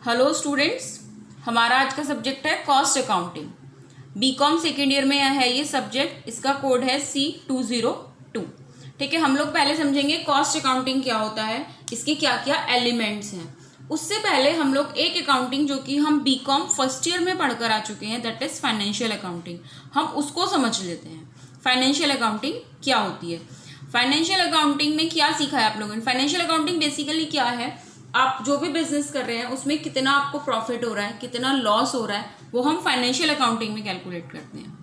Hello students, हमारा आज का सब्जेक्ट है cost accounting. BCom second year में है ये सब्जेक्ट। इसका कोड है C202। ठीक है, हम लोग पहले समझेंगे कॉस्ट अकाउंटिंग क्या होता है, इसके क्या क्या एलिमेंट्स हैं। उससे पहले हम लोग एक अकाउंटिंग जो कि हम बीकॉम फर्स्ट ईयर में पढ़कर आ चुके हैं, दैट इज फाइनेंशियल अकाउंटिंग, हम उसको समझ लेते हैं। फाइनेंशियल अकाउंटिंग क्या होती है, फाइनेंशियल अकाउंटिंग में क्या सीखा है आप लोगों ने। फाइनेंशियल अकाउंटिंग बेसिकली क्या है, आप जो भी बिजनेस कर रहे हैं उसमें कितना आपको प्रॉफिट हो रहा है, कितना लॉस हो रहा है, वो हम फाइनेंशियल अकाउंटिंग में कैलकुलेट करते हैं।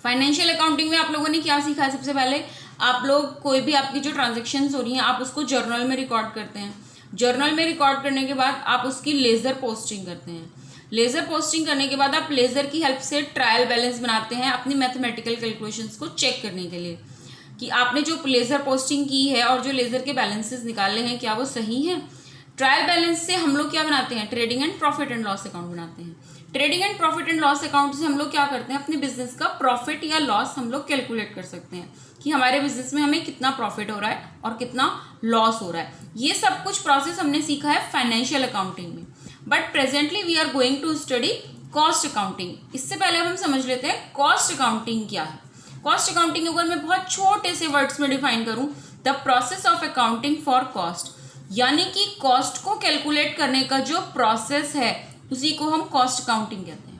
फाइनेंशियल अकाउंटिंग में आप लोगों ने क्या सीखा है, सबसे पहले आप लोग कोई भी आपकी जो ट्रांजेक्शन्स हो रही हैं आप उसको जर्नल में रिकॉर्ड करते हैं। जर्नल में रिकॉर्ड करने के बाद आप उसकी लेजर पोस्टिंग करते हैं। लेजर पोस्टिंग करने के बाद आप लेजर की हेल्प से ट्रायल बैलेंस बनाते हैं अपनी मैथमेटिकल कैलकुलेशंस को चेक करने के लिए कि आपने जो लेजर पोस्टिंग की है और जो लेजर के बैलेंसेस निकाले हैं क्या वो सही है। ट्रायल बैलेंस से हम लोग क्या बनाते हैं, trading and profit and loss account बनाते हैं। Trading and profit and loss account से हम लोग क्या करते हैं, अपने बिजनेस का प्रॉफिट या लॉस हम लोग कैलकुलेट कर सकते हैं कि हमारे बिजनेस में हमें कितना प्रॉफिट हो रहा है और कितना लॉस हो रहा है। ये सब कुछ प्रोसेस हमने सीखा है फाइनेंशियल अकाउंटिंग में। But presently we are going to study cost accounting. इससे पहले हम समझ लेते हैं कॉस्ट अकाउंटिंग क्या है। कॉस्ट अकाउंटिंग अगर मैं बहुत छोटे से वर्ड्स में डिफाइन करूं, the process of accounting for cost, यानी कि कॉस्ट को कैलकुलेट करने का जो प्रोसेस है उसी को हम कॉस्ट अकाउंटिंग कहते हैं।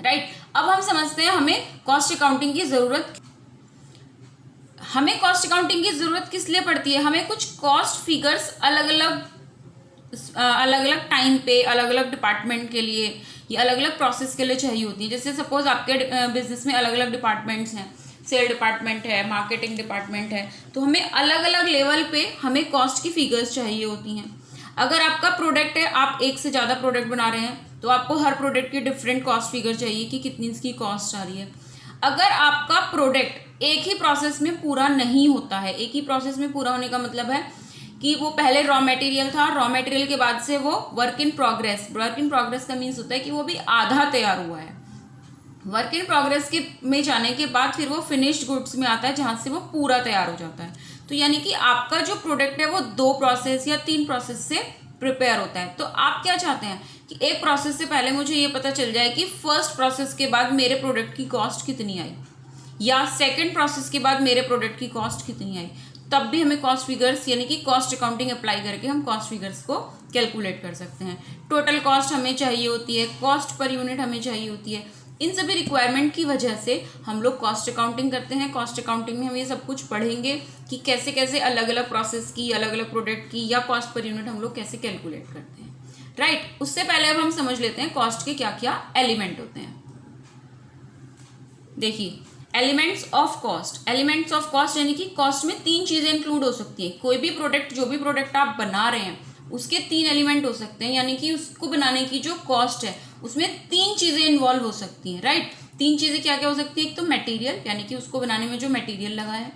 राइट, अब हम समझते हैं हमें कॉस्ट अकाउंटिंग की जरूरत किस लिए पड़ती है। हमें कुछ कॉस्ट फिगर्स अलग अलग टाइम पे, अलग अलग डिपार्टमेंट के लिए या अलग अलग प्रोसेस के लिए चाहिए होती है। जैसे सपोज आपके बिजनेस में अलग अलग डिपार्टमेंट्स हैं, सेल डिपार्टमेंट है, मार्केटिंग डिपार्टमेंट है, तो हमें अलग अलग लेवल पे हमें कॉस्ट की फिगर्स चाहिए होती हैं। अगर आपका प्रोडक्ट है, आप एक से ज़्यादा प्रोडक्ट बना रहे हैं, तो आपको हर प्रोडक्ट की डिफरेंट कॉस्ट फिगर चाहिए कि कितनी इसकी कॉस्ट आ रही है। अगर आपका प्रोडक्ट एक ही प्रोसेस में पूरा नहीं होता है, एक ही प्रोसेस में पूरा होने का मतलब है कि वो पहले रॉ मटेरियल था, रॉ मटेरियल के बाद से वो वर्क इन प्रोग्रेस का मीन्स होता है कि वो भी आधा तैयार हुआ है। वर्क इन प्रोग्रेस के में जाने के बाद फिर वो फिनिश्ड गुड्स में आता है जहां से वो पूरा तैयार हो जाता है। तो यानी कि आपका जो प्रोडक्ट है वो 2 प्रोसेस या 3 प्रोसेस से प्रिपेयर होता है। तो आप क्या चाहते हैं कि एक प्रोसेस से पहले मुझे ये पता चल जाए कि फर्स्ट प्रोसेस के बाद मेरे प्रोडक्ट की कॉस्ट कितनी आई, या सेकेंड प्रोसेस के बाद मेरे प्रोडक्ट की कॉस्ट कितनी आई। तब भी हमें कॉस्ट फिगर्स यानी कि कॉस्ट अकाउंटिंग अप्लाई करके हम कॉस्ट फिगर्स को कैलकुलेट कर सकते हैं। टोटल कॉस्ट हमें चाहिए होती है, कॉस्ट पर यूनिट हमें चाहिए होती है। इन सभी रिक्वायरमेंट की वजह से हम लोग कॉस्ट अकाउंटिंग करते हैं। कॉस्ट अकाउंटिंग में हम ये सब कुछ पढ़ेंगे कि कैसे कैसे अलग अलग प्रोसेस की, अलग अलग प्रोडक्ट की या कॉस्ट पर यूनिट हम लोग कैसे कैलकुलेट करते हैं। राइट, उससे पहले अब हम समझ लेते हैं कॉस्ट के क्या क्या एलिमेंट होते हैं। देखिए, एलिमेंट्स ऑफ कॉस्ट यानी कि कॉस्ट में 3 चीजें इंक्लूड हो सकती है। कोई भी प्रोडक्ट, जो भी प्रोडक्ट आप बना रहे हैं उसके 3 एलिमेंट हो सकते हैं, यानी कि उसको बनाने की जो कॉस्ट है उसमें 3 चीजें इन्वॉल्व हो सकती हैं। राइट, 3 चीजें क्या क्या हो सकती है। एक तो मटेरियल, यानी कि उसको बनाने में जो मटेरियल लगा है,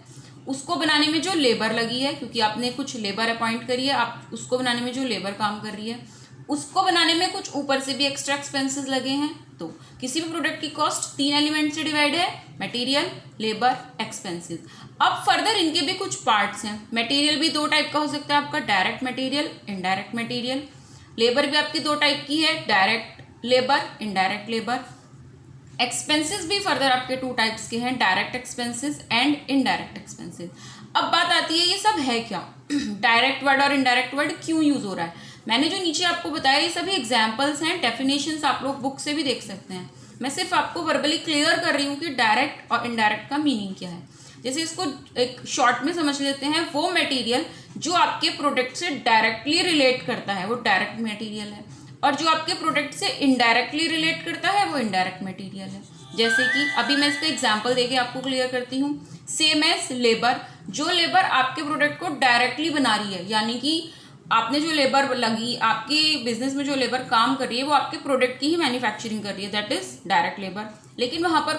उसको बनाने में जो लेबर लगी है, क्योंकि आपने कुछ लेबर अपॉइंट करी है, आप उसको बनाने में जो लेबर काम कर रही है, उसको बनाने में कुछ ऊपर से भी एक्स्ट्रा एक्सपेंसेस लगे हैं। तो किसी भी प्रोडक्ट की कॉस्ट 3 एलिमेंट से डिवाइड है, मटेरियल, लेबर, एक्सपेंसेस। अब फर्दर इनके भी कुछ पार्ट्स हैं। मटेरियल भी 2 टाइप का हो सकता है आपका, direct material, indirect material. Labour भी आपकी 2 टाइप की है, direct labour, indirect labour. Expenses भी फर्दर आपके 2 टाइप्स के हैं, direct expenses and indirect expenses. अब बात आती है ये सब है क्या, डायरेक्ट वर्ड और इनडायरेक्ट वर्ड क्यों यूज हो रहा है। मैंने जो नीचे आपको बताया ये सभी एग्जाम्पल्स हैं, डेफिनेशंस आप लोग बुक से भी देख सकते हैं। मैं सिर्फ आपको वर्बली क्लियर कर रही हूँ कि डायरेक्ट और इनडायरेक्ट का मीनिंग क्या है। जैसे इसको एक शॉर्ट में समझ लेते हैं, वो मटेरियल जो आपके प्रोडक्ट से डायरेक्टली रिलेट करता है वो डायरेक्ट मटेरियल है, और जो आपके प्रोडक्ट से इनडायरेक्टली रिलेट करता है वो इनडायरेक्ट मटेरियल है। जैसे कि अभी मैं इसका एग्जाम्पल देके आपको क्लियर करती हूँ। सेम एज लेबर, जो लेबर आपके प्रोडक्ट को डायरेक्टली बना रही है, यानी कि आपने जो लेबर लगी, आपके बिजनेस में जो लेबर काम कर रही है वो आपके प्रोडक्ट की ही मैन्युफैक्चरिंग कर रही है, दैट इज डायरेक्ट लेबर। लेकिन वहां पर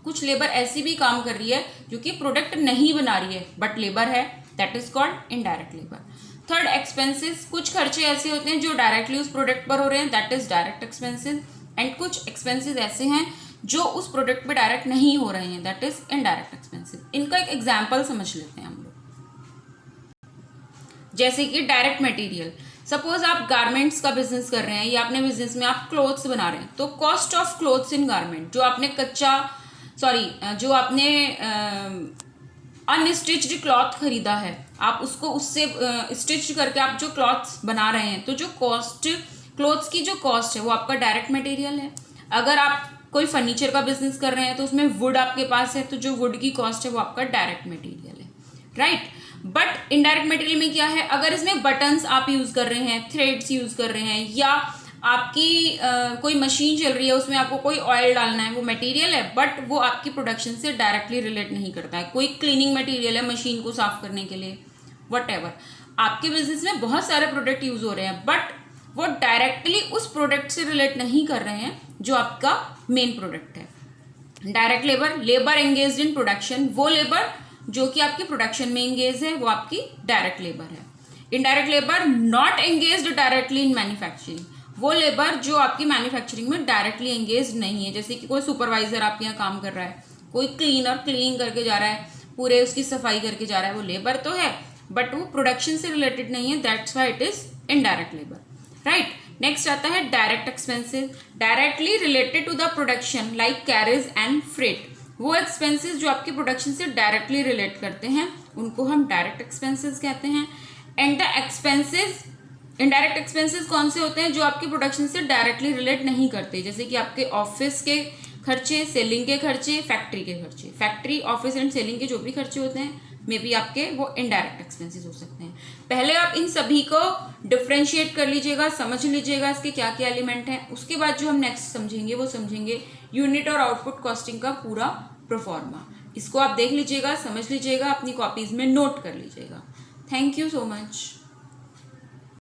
कुछ लेबर ऐसी भी काम कर रही है जो कि प्रोडक्ट नहीं बना रही है बट लेबर है, that is called indirect labour. Third, expenses, कुछ खर्चे ऐसे होते हैं जो डायरेक्टली उस प्रोडक्ट पर हो रहे हैं, that is direct expenses. And कुछ एक्सपेंसेस ऐसे हैं जो उस प्रोडक्ट पे डायरेक्ट नहीं हो रहे हैं, दैट इज इनडायरेक्ट एक्सपेंसेस। इनका एक एग्जाम्पल समझ लेते हैं हम लोग। जैसे कि डायरेक्ट मटेरियल, सपोज आप गारमेंट्स का बिजनेस कर रहे हैं या अपने बिजनेस में आप क्लोथ्स बना रहे हैं, तो cost of clothes in garment, जो आपने अनस्टिच्ड क्लॉथ खरीदा है, आप उसको उससे स्टिच करके आप जो क्लॉथ्स बना रहे हैं, तो जो कॉस्ट क्लोथ्स की जो कॉस्ट है वो आपका डायरेक्ट मटेरियल है। अगर आप कोई फर्नीचर का बिजनेस कर रहे हैं तो उसमें वुड आपके पास है, तो जो वुड की कॉस्ट है वो आपका डायरेक्ट मटेरियल है, राइट। बट इनडायरेक्ट मटेरियल में क्या है, अगर इसमें बटन्स आप यूज कर रहे हैं, थ्रेड्स यूज कर रहे हैं, या आपकी कोई मशीन चल रही है उसमें आपको कोई ऑयल डालना है, वो मटेरियल है, बट वो आपकी प्रोडक्शन से डायरेक्टली रिलेट नहीं करता है। कोई क्लीनिंग मटेरियल है मशीन को साफ करने के लिए, व्हाटएवर। आपके बिजनेस में बहुत सारे प्रोडक्ट यूज हो रहे हैं, बट वो डायरेक्टली उस प्रोडक्ट से रिलेट नहीं कर रहे हैं जो आपका मेन प्रोडक्ट है। Direct labour engaged in production, वो लेबर जो कि आपके प्रोडक्शन में एंगेज है, वो आपकी डायरेक्ट लेबर है। Indirect labour not engaged directly in manufacturing, वो लेबर जो आपकी मैन्युफैक्चरिंग में डायरेक्टली एंगेज नहीं है। जैसे कि कोई सुपरवाइजर आपके यहाँ काम कर रहा है, कोई क्लीनर क्लीनिंग करके जा रहा है, पूरे उसकी सफाई करके जा रहा है, वो लेबर तो है बट वो प्रोडक्शन से रिलेटेड नहीं है, that's why it is indirect labour, right. Next आता है direct expenses, directly related to the production like carriage and freight. वो एक्सपेंसेस जो आपके प्रोडक्शन से डायरेक्टली रिलेट करते हैं उनको हम डायरेक्ट एक्सपेंसेस कहते हैं। And the expenses, indirect expenses कौन से होते हैं, जो आपके प्रोडक्शन से डायरेक्टली रिलेट नहीं करते, जैसे कि आपके ऑफिस के खर्चे, सेलिंग के खर्चे, फैक्ट्री के खर्चे। फैक्ट्री, ऑफिस एंड सेलिंग के जो भी खर्चे होते हैं मे बी आपके वो इनडायरेक्ट एक्सपेंसेस हो सकते हैं। पहले आप इन सभी को डिफ्रेंशिएट कर लीजिएगा, समझ लीजिएगा इसके क्या क्या एलिमेंट हैं। उसके बाद जो हम नेक्स्ट समझेंगे वो समझेंगे यूनिट और आउटपुट कॉस्टिंग का पूरा प्रोफॉर्मा। इसको आप देख लीजिएगा, समझ लीजिएगा, अपनी कॉपीज में नोट कर लीजिएगा। Thank you so much.